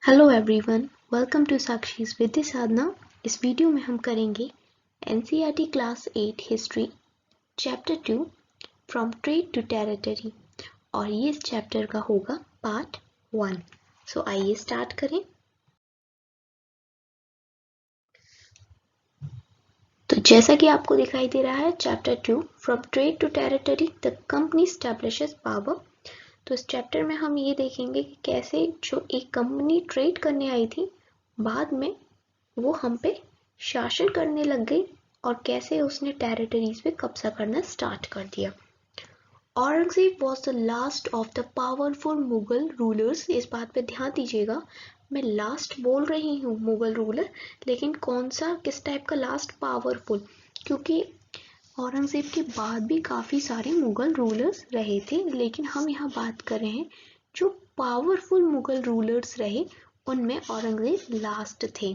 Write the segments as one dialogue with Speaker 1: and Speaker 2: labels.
Speaker 1: Hello everyone, welcome to Sakshi's Vidya Sadhana. इस video में हम करेंगे NCERT class 8 history chapter 2 from trade to territory और ये इस चैप्टर का होगा पार्ट 1। सो आइए स्टार्ट करें। तो जैसा कि आपको दिखाई दे रहा है chapter 2 from trade to territory the company establishes power. तो इस चैप्टर में हम ये देखेंगे कि कैसे जो एक कंपनी ट्रेड करने आई थी बाद में वो हम पे शासन करने लग गई और कैसे उसने टेरिटरीज पे कब्जा करना स्टार्ट कर दिया। Aurangzeb was the last of the powerful Mughal rulers. इस बात पे ध्यान दीजिएगा, मैं लास्ट बोल रही हूँ मुगल रूलर, लेकिन कौन सा किस टाइप का लास्ट? पावरफुल, क्योंकि औरंगजेब के बाद भी काफी सारे मुगल रूलर्स रहे थे, लेकिन हम यहाँ बात कर रहे हैं जो पावरफुल मुगल रूलर्स रहे उनमें औरंगजेब लास्ट थे।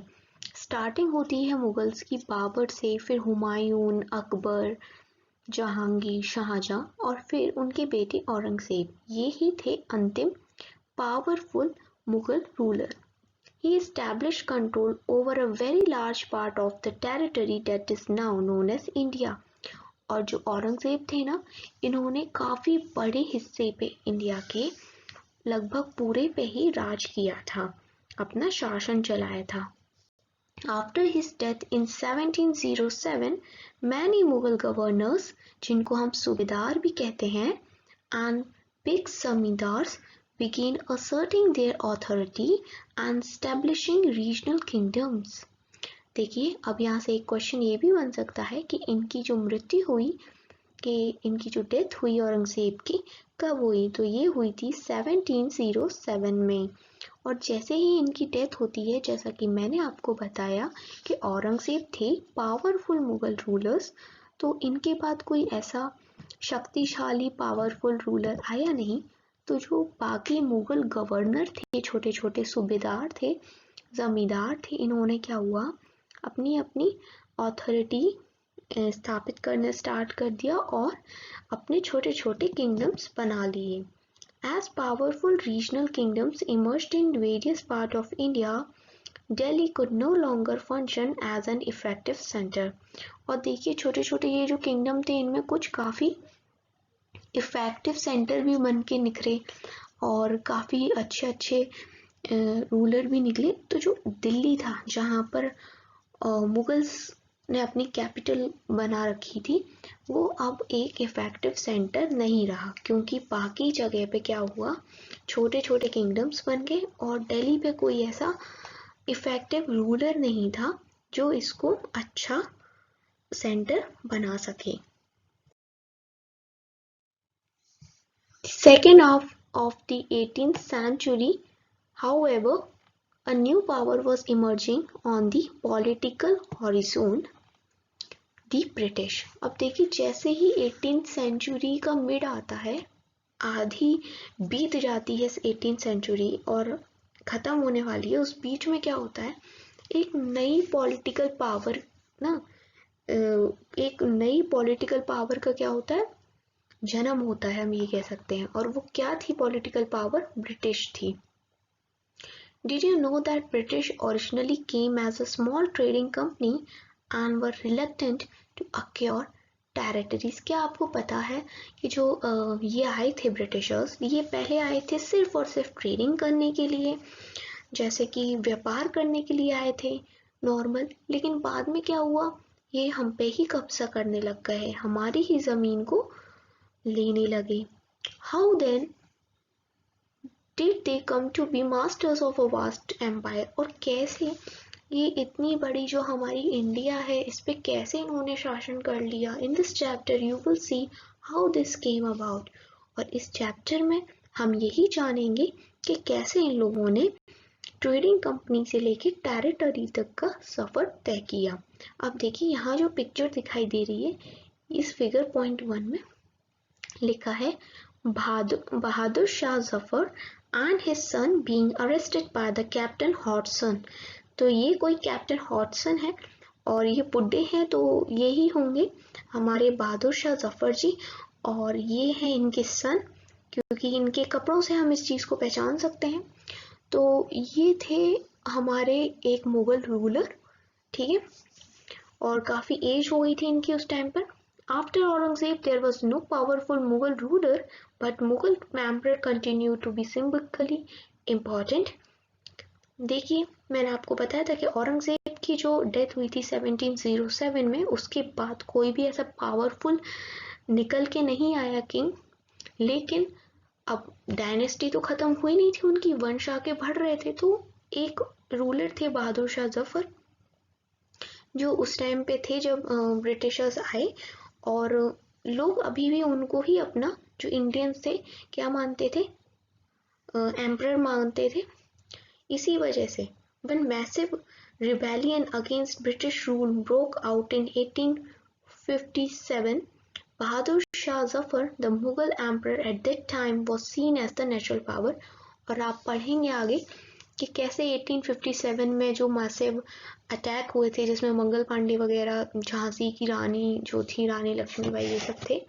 Speaker 1: स्टार्टिंग होती है मुगल्स की बाबर से, फिर हुमायूं, अकबर, जहांगीर, शाहजहां और फिर उनके बेटे औरंगजेब। ये ही थे अंतिम powerful Mughal ruler. He established control over a very large part of the territory that is now known as India। और जो औरंगजेब थे ना, इन्होंने काफी बड़े हिस्से पे इंडिया के लगभग पूरे पे ही राज किया था, अपना शासन चलाया था। After his death in 1707, many Mughal governors, जिनको हम सूबेदार भी कहते हैं, and big zamindars began asserting their authority and establishing regional kingdoms। देखिए, अब यहाँ से एक क्वेश्चन ये भी बन सकता है कि इनकी जो मृत्यु हुई, कि इनकी जो डेथ हुई औरंगजेब की, कब हुई? तो ये हुई थी 1707 में। और जैसे ही इनकी डेथ होती है, जैसा कि मैंने आपको बताया कि औरंगजेब थे पावरफुल मुगल रूलर्स, तो इनके बाद कोई ऐसा शक्तिशाली पावरफुल रूलर आया नहीं। तो जो बाकी मुगल गवर्नर थे, छोटे छोटे सूबेदार थे, जमींदार थे, इन्होंने क्या हुआ, अपनी अपनी ऑथोरिटी स्थापित करना स्टार्ट कर दिया और अपने छोटे छोटे किंगडम्स बना लिए। As powerful regional kingdoms emerged in various parts of India, Delhi could no longer function as an effective center। और देखिए, छोटे छोटे ये जो किंगडम थे, इनमें कुछ काफी इफेक्टिव सेंटर भी बन के निखरे और काफी अच्छे अच्छे रूलर भी निकले। तो जो दिल्ली था, जहाँ पर मुगल्स ने अपनी कैपिटल बना रखी थी, वो अब एक इफेक्टिव सेंटर नहीं रहा, क्योंकि बाकी जगह पे क्या हुआ, छोटे छोटे किंगडम्स बन गए और दिल्ली पे कोई ऐसा इफेक्टिव रूलर नहीं था जो इसको अच्छा सेंटर बना सके। Second half of the 18th century, however, a new power was emerging on the political horizon, the British। अब देखिए, जैसे ही 18th सेंचुरी का मिड आता है, आधी बीत जाती है 18th सेंचुरी और खत्म होने वाली है, उस बीच में क्या होता है, एक नई पॉलिटिकल पावर ना, एक नई पॉलिटिकल पावर का क्या होता है, जन्म होता है, हम ये कह सकते हैं। और वो क्या थी पॉलिटिकल पावर? ब्रिटिश थी। Did you know that British originally came as a small trading company and were reluctant to acquire territories? क्या आपको पता है कि जो ये आए थे ब्रिटिशर्स, ये पहले आए थे सिर्फ और सिर्फ ट्रेडिंग करने के लिए, जैसे कि व्यापार करने के लिए आए थे नॉर्मल, लेकिन बाद में क्या हुआ, ये हम पे ही कब्जा करने लग गए, हमारी ही जमीन को लेने लगे। How then did they come to be masters of a vast empire? और कैसे ये इतनी बड़ी जो हमारी इंडिया है, इस पे कैसे इन्होंने शासन कर लिया? In this chapter you will see how this came about। और इस चैप्टर में हम यही जानेंगे कि कैसे इन लोगों ने ट्रेडिंग कंपनी से लेके टेरिटरी तक का सफर तय किया। अब देखिए, यहाँ जो पिक्चर दिखाई दे रही है, इस फिगर पॉइंट 1 में लिखा है Bahadur Shah Zafar and his son being arrested by the Captain Hodgson। तो ये कोई कैप्टन हॉटसन है और ये बुड्ढे हैं, तो यही होंगे हमारे बहादुर शाह जफर जी, और ये है इनके सन, क्योंकि इनके कपड़ों से हम इस चीज को पहचान सकते हैं। तो ये थे हमारे एक मुगल रूलर, ठीक है, और काफ़ी एज हो गई थी इनकी उस टाइम पर. After Aurangzeb there was no powerful Mughal ruler but Mughal emperor continue to be symbolically important. देखिए मैंने आपको बताया था कि औरंगजेब की जो डेथ हुई थी 1707 में, उसके बाद कोई भी ऐसा पावरफुल निकल के नहीं आया किंग. लेकिन अब डायनेस्टी तो खत्म हुई नहीं थी उनकी, वंश आगे बढ़ रहे थे. तो एक रूलर थे बहादुर शाह जफर, जो उस टाइम पे थे जब ब्रिटिशर्स आए, और लोग अभी भी उनको ही अपना, जो इंडियंस थे, क्या मानते थे, एम्परर मानते थे. इसी वजह से when massive rebellion against British rule broke out in 1857, Bahadur Shah Zafar, the Mughal emperor at that time, was seen as the natural power. और आप पढ़ेंगे आगे कि कैसे 1857 में जो मैसिव अटैक हुए थे, जिसमें मंगल पांडे वगैरह, झांसी की रानी जो थी रानी लक्ष्मीबाई, ये सब थे,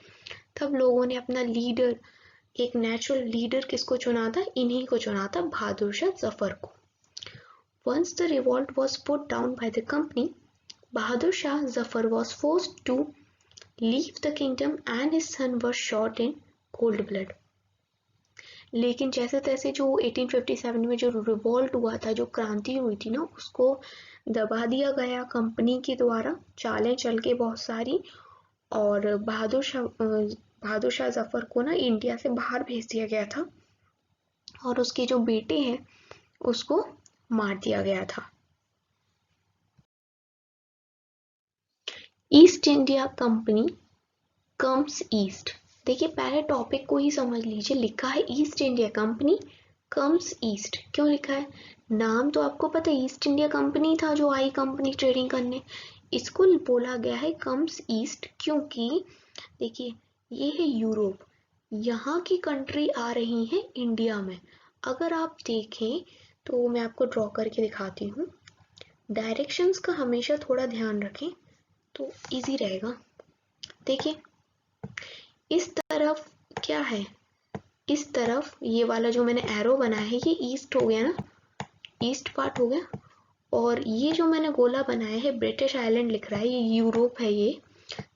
Speaker 1: तब लोगों ने अपना लीडर, एक नेचुरल लीडर किसको चुना था, इन्हीं को चुना था, बहादुर शाह जफर को. Once the revolt was put down by the company, Bahadur Shah Zafar was forced to leave the kingdom and his son was shot in cold blood. लेकिन जैसे तैसे जो 1857 में जो रिवॉल्ट हुआ था, जो क्रांति हुई थी ना, उसको दबा दिया गया कंपनी के द्वारा, चालें चल के बहुत सारी, और बहादुर शाह जफर को ना इंडिया से बाहर भेज दिया गया था, और उसके जो बेटे हैं उसको मार दिया गया था. East India company comes east. देखिए पहले टॉपिक को ही समझ लीजिए. लिखा है east India company comes east. क्यों लिखा है? नाम तो आपको पता है, ईस्ट इंडिया कंपनी था जो आई कंपनी ट्रेडिंग करने. इसको बोला गया है कम्स ईस्ट क्योंकि देखिए ये है यूरोप, यहाँ की कंट्री आ रही है इंडिया में. अगर आप देखें तो मैं आपको ड्रॉ करके दिखाती हूँ. डायरेक्शंस का हमेशा थोड़ा ध्यान रखें तो इजी रहेगा. देखिए इस तरफ क्या है, इस तरफ ये वाला जो मैंने एरो बनाया है ये ईस्ट हो गया ना, ईस्ट पार्ट हो गया. और ये जो मैंने गोला बनाया है ब्रिटिश आइलैंड लिख रहा है, ये यूरोप है. ये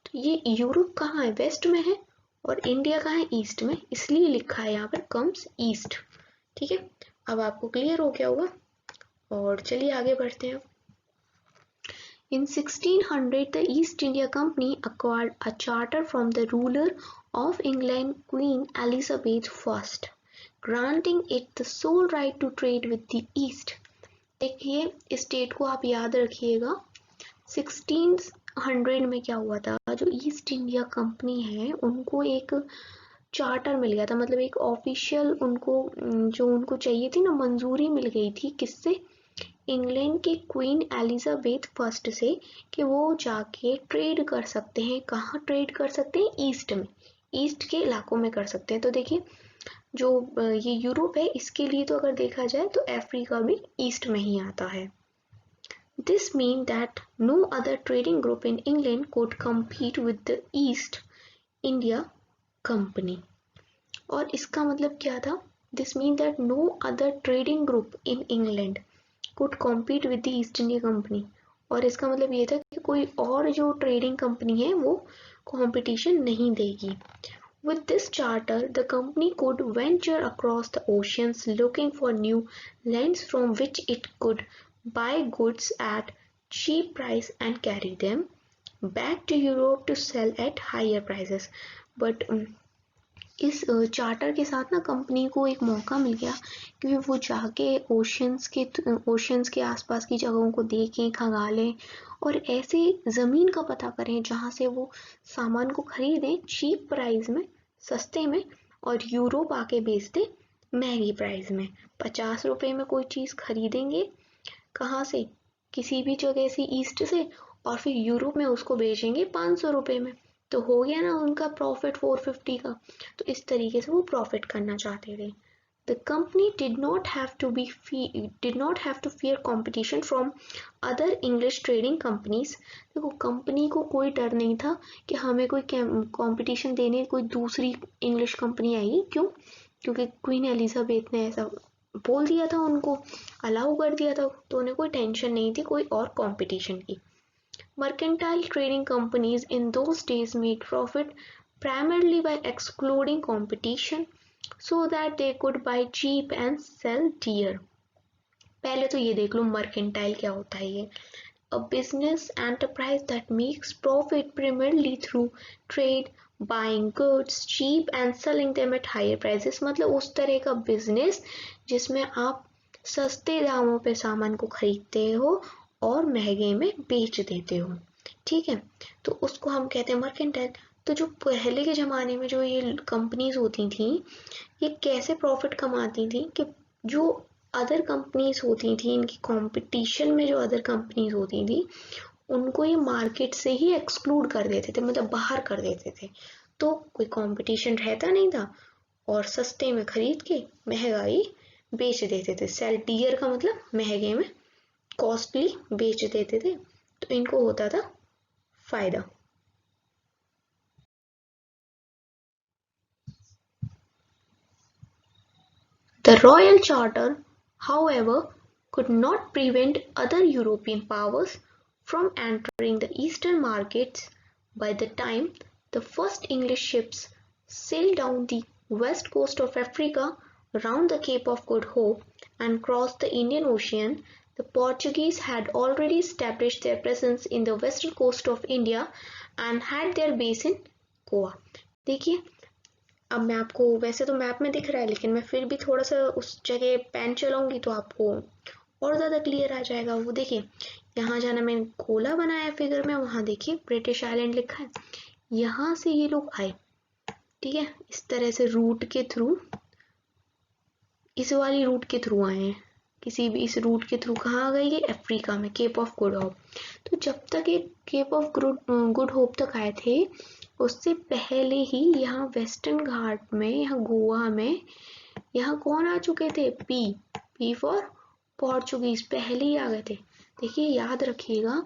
Speaker 1: तो ये यूरोप कहाँ है? वेस्ट में है, और इंडिया कहाँ है? ईस्ट में. इसलिए लिखा है यहाँ पर कम्स ईस्ट. ठीक है, अब आपको क्लियर हो गया होगा. और चलिए आगे बढ़ते हैं. In 1600, the East India Company acquired a charter from the ruler of England, Queen Elizabeth I, granting it the sole right to trade with the East. देखिए इस डेट को आप याद रखिएगा. 1600 में क्या हुआ था, जो ईस्ट इंडिया कंपनी है उनको एक चार्टर मिल गया था, मतलब एक ऑफिशियल उनको, जो उनको चाहिए थी ना, मंजूरी मिल गई थी. किससे? इंग्लैंड की क्वीन एलिजाबेथ फर्स्ट से, कि वो जाके ट्रेड कर सकते हैं. कहाँ ट्रेड कर सकते हैं? ईस्ट में, ईस्ट के इलाकों में कर सकते हैं. तो देखिए जो ये यूरोप है, इसके लिए तो अगर देखा जाए तो अफ्रीका भी ईस्ट में ही आता है. This mean that no other trading group in England could compete with the East India Company. और इसका मतलब क्या था? This mean that no other trading group in England could compete with the East India Company. और इसका मतलब ये था कि कोई और जो ट्रेडिंग कंपनी है वो कंपटीशन नहीं देगी. With this charter, the company could venture across the oceans looking for new lands from which it could buy goods at cheap price and carry them back to Europe to sell at higher prices. But इस charter के साथ ना company को एक मौका मिल गया कि वो जाके ओशंस के आसपास की जगहों को देखें, खंगालें, और ऐसे ज़मीन का पता करें जहाँ से वो सामान को खरीदें चीप प्राइस में, सस्ते में, और यूरोप आके बेच दें महंगी प्राइस में. 50 रुपये में कोई चीज़ खरीदेंगे कहाँ से? किसी भी जगह से ईस्ट से, और फिर यूरोप में उसको बेचेंगे 500 रुपये में. तो हो गया ना उनका प्रॉफिट 450 का. तो इस तरीके से वो प्रॉफिट करना चाहते थे. The company did not have to fear competition from other English trading companies. देखो कंपनी को कोई डर नहीं था कि हमें कोई कंपटीशन देने कोई दूसरी इंग्लिश कंपनी आएगी. क्यों? क्योंकि क्वीन एलिजाबेथ ने ऐसा बोल दिया था, उनको अलाउ कर दिया था, तो उन्हें कोई टेंशन नहीं थी कोई और कंपटीशन की। Mercantile trading companies in those days made profit primarily by excluding competition so that they could buy cheap and sell dear. पहले तो ये देख लो mercantile क्या होता है। ये a business enterprise that makes profit primarily through trade, buying goods cheap and selling them at higher prices। मतलब उस तरह का बिजनेस जिसमें आप सस्ते दामों पे सामान को खरीदते हो और महंगे में बेच देते हो, ठीक है, तो उसको हम कहते हैं मर्केंटाइल। तो जो पहले के ज़माने में जो ये कंपनीज होती थी, ये कैसे प्रॉफिट कमाती थी कि जो अदर कंपनीज होती थी, इनकी कंपटीशन में जो अदर कंपनीज होती थी, उनको ये मार्केट से ही एक्सक्लूड कर देते थे, मतलब बाहर कर देते थे, तो कोई कंपटीशन रहता नहीं था और सस्ते में खरीद के महंगाई बेच देते थे। सेल डियर का मतलब महंगे में, कॉस्टली बेच देते थे, तो इनको होता था फायदा। The Royal Charter, however, could not prevent other European powers from entering the eastern markets. By the time the first English ships sailed down the west coast of Africa round the Cape of Good Hope and crossed the Indian Ocean, the Portuguese had already established their presence in the western coast of India and had their base in Goa। देखिए, अब मैं आपको, वैसे तो map में दिख रहा है लेकिन मैं फिर भी थोड़ा सा उस जगह पेन चलाऊंगी तो आपको और ज़्यादा क्लियर आ जाएगा। वो देखिए, यहाँ जाना मैंने गोला बनाया फिगर में, वहाँ देखिए ब्रिटिश आइलैंड लिखा है, यहाँ से ये लोग आए, ठीक है, इस तरह से रूट के थ्रू, इस वाली रूट के थ्रू आए हैं, किसी भी इस रूट के थ्रू कहाँ आ गए ये, अफ्रीका में, केप ऑफ गुड होप। तो जब तक ये केप ऑफ गुड होप तक आए थे, उससे पहले ही यहाँ वेस्टर्न घाट में, यहाँ गोवा में, यहाँ कौन आ चुके थे, पी फॉर पोर्चुगीज, पहले ही आ गए थे। देखिए याद रखिएगा,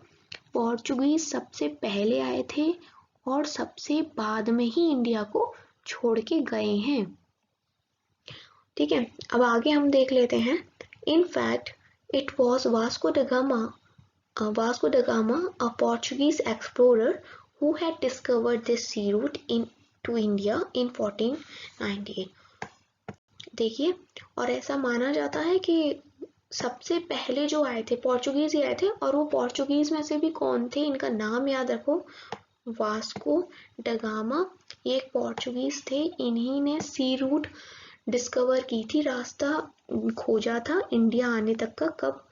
Speaker 1: पोर्चुगीज सबसे पहले आए थे और सबसे बाद में ही इंडिया को छोड़ के गए हैं, ठीक है। अब आगे हम देख लेते हैं। In fact it was Vasco da Gama, a Portuguese explorer who had discovered this sea route to India in 1498। देखिए, और ऐसा माना जाता है कि सबसे पहले जो आए थे पोर्चुगीज ही आए थे, और वो पोर्चुगीज में से भी कौन थे, इनका नाम याद रखो, वास्को ड गामा, ये एक पोर्चुगीज थे, इन्हीं ने सी रूट डिस्कवर की थी, रास्ता खोजा था इंडिया आने तक का। कब,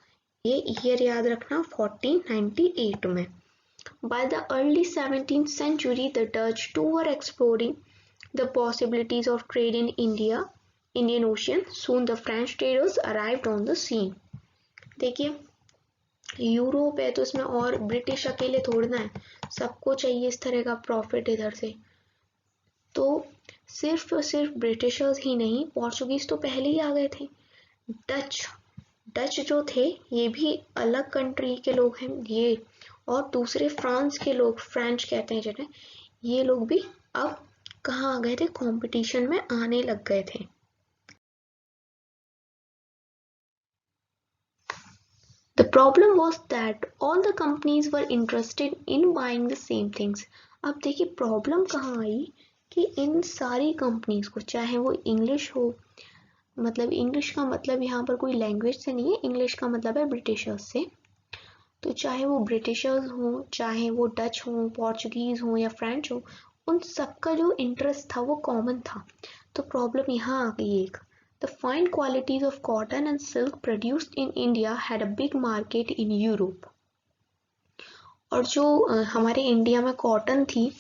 Speaker 1: ये ईयर याद रखना, 1498 में। By the early 17th century, the Dutch too were exploring the possibilities of trade in Indian Ocean. Soon the French traders arrived on the scene। देखिए, यूरोप है तो इसमें और ब्रिटिश अकेले थोड़ना है, सबको चाहिए इस तरह का प्रॉफिट इधर से, तो सिर्फ और सिर्फ ब्रिटिशर्स ही नहीं, पोर्चुगीज तो पहले ही आ गए थे। डच जो थे ये भी अलग कंट्री के लोग हैं ये, और दूसरे फ्रांस के लोग, फ्रेंच कहते हैं जिन्हें, ये लोग भी अब कहाँ आ गए थे, कंपटीशन में आने लग गए थे। The problem was that all the companies were interested in buying the same things। अब देखिए प्रॉब्लम कहाँ आई कि इन सारी कंपनीज को, चाहे वो इंग्लिश हो, मतलब इंग्लिश का मतलब यहाँ पर कोई लैंग्वेज से नहीं है, इंग्लिश का मतलब है ब्रिटिशर्स से, तो चाहे वो ब्रिटिशर्स हो, चाहे वो डच हो, पोर्चुगीज हो या फ्रेंच हो, उन सबका जो इंटरेस्ट था वो कॉमन था। तो प्रॉब्लम यहाँ आ गई एक, the fine qualities of cotton and silk produced in India had a big market in Europe. और जो हमारे इंडिया में कॉटन थी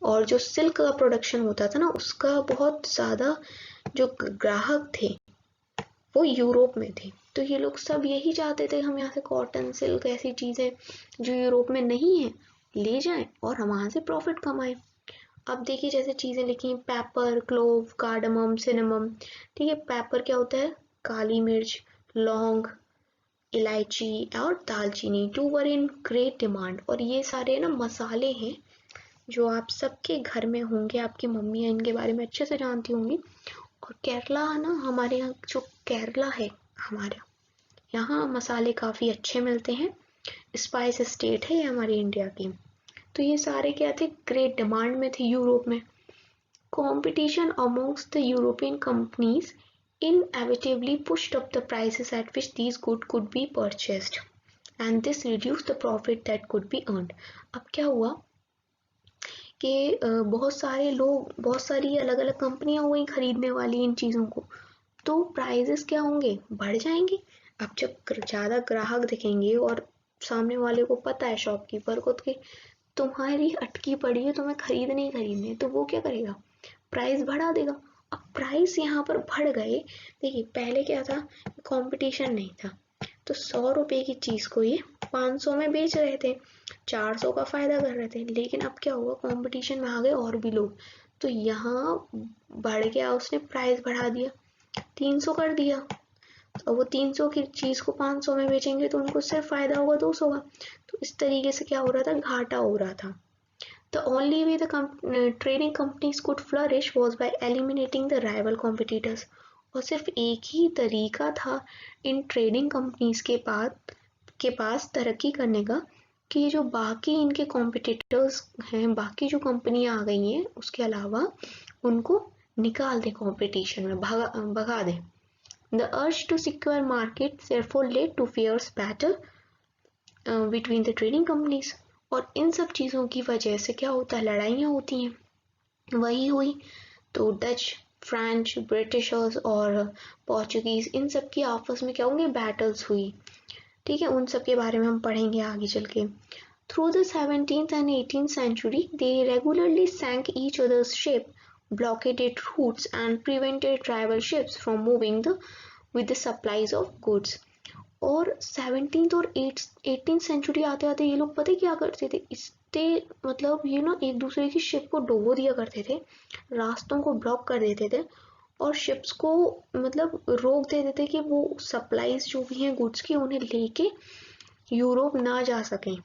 Speaker 1: और जो सिल्क का प्रोडक्शन होता था ना, उसका बहुत ज़्यादा जो ग्राहक थे वो यूरोप में थे, तो ये लोग सब यही चाहते थे हम यहाँ से कॉटन, सिल्क, ऐसी चीज़ें जो यूरोप में नहीं है ले जाएं और हम वहाँ से प्रॉफिट कमाएं। अब देखिए जैसे चीज़ें लिखी हैं, पेपर, क्लोव, कार्डमम, सिनेमम, ठीक है, पेपर क्या होता है, काली मिर्च, लौंग, इलायची और दालचीनी, too were in great demand. और ये सारे ना मसाले हैं जो आप सबके घर में होंगे, आपकी मम्मी इनके बारे में अच्छे से जानती होंगी। और केरला ना, हमारे यहाँ जो केरला है हमारा यहाँ मसाले काफ़ी अच्छे मिलते हैं, स्पाइस स्टेट है ये हमारी इंडिया की। तो ये सारे क्या थे, ग्रेट डिमांड में थे यूरोप में। Competition amongst the European companies inevitably pushed up the prices at which these goods could be purchased and this reduced the profit that could be earned। अब क्या हुआ कि बहुत सारे लोग, बहुत सारी अलग अलग कंपनियां हुई खरीदने वाली इन चीज़ों को, तो प्राइजेस क्या होंगे, बढ़ जाएंगे। अब जब ज़्यादा ग्राहक दिखेंगे और सामने वाले को पता है शॉपकीपर को कि तुम्हारी अटकी पड़ी है, तुम्हें खरीदने ही खरीदने, तो वो क्या करेगा, प्राइस बढ़ा देगा। अब प्राइस यहाँ पर बढ़ गए। देखिए पहले क्या था, कंपटीशन नहीं था, तो 100 रुपए की चीज को ये 500 में बेच रहे थे, 400 का फायदा कर रहे थे। लेकिन अब क्या हुआ, कंपटीशन में आ गए और भी लोग, तो यहाँ बढ़ गया, उसने प्राइस बढ़ा दिया, 300 कर दिया। और वो 300 की चीज को 500 में बेचेंगे तो उनको सिर्फ फायदा होगा 200 का। तो इस तरीके से क्या हो रहा था, घाटा हो रहा था। The only way the trading companies could flourish was by eliminating the rival competitors। और सिर्फ एक ही तरीका था इन ट्रेडिंग कंपनीज के पास तरक्की करने का कि ये जो बाकी इनके कॉम्पिटिटर्स हैं, बाकी जो कंपनियां आ गई हैं, उसके अलावा उनको निकाल दे कंपटीशन में, भगा दे। The urge to secure markets therefore led to fierce battle between the trading companies। और इन सब चीज़ों की वजह से क्या होता है, लड़ाइयाँ होती हैं। वही हुई तो डच, फ्रेंच, ब्रिटिशर्स और पोर्चुगीज, इन सब की आपस में क्या होंगे, बैटल्स हुई। ठीक है, उन सब के बारे में हम पढ़ेंगे आगे चल के। Through the 17th and 18th century they regularly sank each other's ship, blockaded routes and prevented rival ships from moving with the supplies of goods। और 17th और 18th सेंचुरी आते आते ये लोग पता क्या करते थे, इससे मतलब ये ना एक दूसरे की शिप को डुबो दिया करते थे, रास्तों को ब्लॉक कर देते थे और शिप्स को मतलब रोक देते थे कि वो सप्लाईज जो भी हैं गुड्स की उन्हें लेके यूरोप ना जा सकें।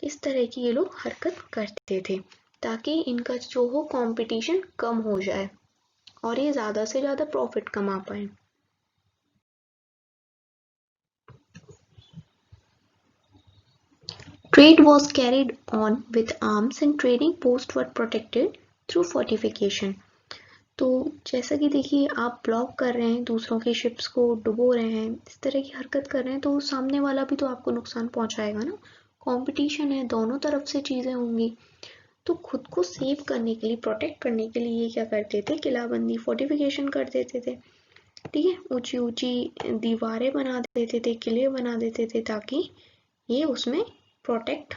Speaker 1: इस तरह की ये लोग हरकत करते थे ताकि इनका जो हो कंपटीशन कम हो जाए और ये ज़्यादा से ज़्यादा प्रॉफिट कमा पाए। Trade was carried on with arms and trading posts were protected through fortification। तो जैसा कि देखिए आप ब्लॉक कर रहे हैं, दूसरों की शिप्स को डुबो रहे हैं, इस तरह की हरकत कर रहे हैं, तो सामने वाला भी तो आपको नुकसान पहुंचाएगा ना। कंपटीशन है, दोनों तरफ से चीज़ें होंगी। तो खुद को सेव करने के लिए, प्रोटेक्ट करने के लिए ये क्या करते थे, किलाबंदी, फोर्टिफिकेशन कर देते थे। ठीक है, ऊंची ऊंची दीवारें बना देते थे, किले बना देते थे ताकि ये उसमें प्रोटेक्ट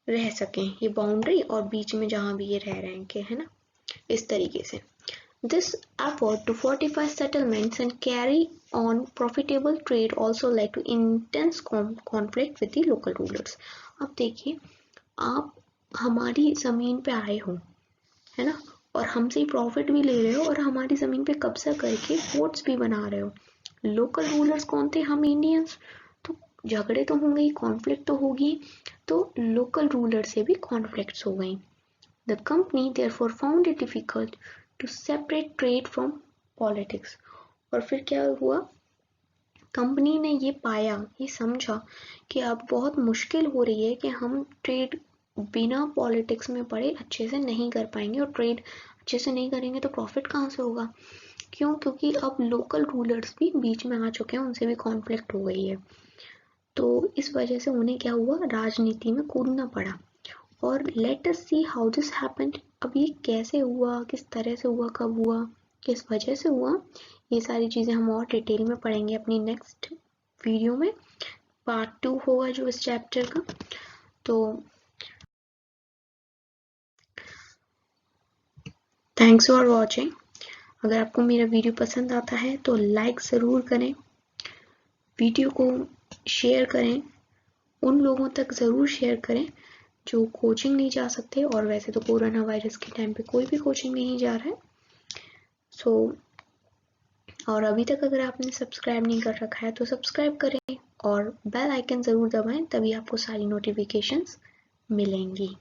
Speaker 1: रह सकें, ये बाउंड्री और बीच में जहां भी ये रह रहे हैं, है ना, इस तरीके से। This effort to fortify settlements and carry on profitable trade also led to intense conflict with the local rulers। अब देखिए, आप हमारी जमीन पे आए हो, है ना, और हमसे प्रॉफिट भी ले रहे हो और हमारी जमीन पे कब्जा करके फोर्ट्स भी बना रहे हो। लोकल रूलर्स कौन थे, हम इंडियंस। तो झगड़े तो होंगे, कॉन्फ्लिक्ट तो होगी, तो लोकल रूलर से भी कॉन्फ्लिक्ट्स हो गई। The company therefore found it difficult to separate trade from politics. और फिर क्या हुआ, कंपनी ने ये पाया, ये समझा कि अब बहुत मुश्किल हो रही है कि हम ट्रेड बिना पॉलिटिक्स में पड़े अच्छे से नहीं कर पाएंगे, और ट्रेड अच्छे से नहीं करेंगे तो प्रॉफिट कहाँ से होगा। क्यों, क्योंकि अब लोकल रूलर्स भी बीच में आ चुके हैं, उनसे भी कॉन्फ्लिक्ट हो गई है। तो इस वजह से उन्हें क्या हुआ, राजनीति में कूदना पड़ा। और let us see how this happened. अब ये कैसे हुआ, किस तरह से हुआ, कब हुआ, किस वजह से हुआ, ये सारी चीज़ें हम और डिटेल में पढ़ेंगे अपनी नेक्स्ट वीडियो में। पार्ट 2 होगा जो इस चैप्टर का। तो थैंक्स फॉर वॉचिंग। अगर आपको मेरा वीडियो पसंद आता है तो लाइक ज़रूर करें, वीडियो को शेयर करें, उन लोगों तक ज़रूर शेयर करें जो कोचिंग नहीं जा सकते, और वैसे तो कोरोना वायरस के टाइम पे कोई भी कोचिंग नहीं जा रहा है। और अभी तक अगर आपने सब्सक्राइब नहीं कर रखा है तो सब्सक्राइब करें और बेल आइकन ज़रूर दबाएं, तभी आपको सारी नोटिफिकेशंस मिलेंगी।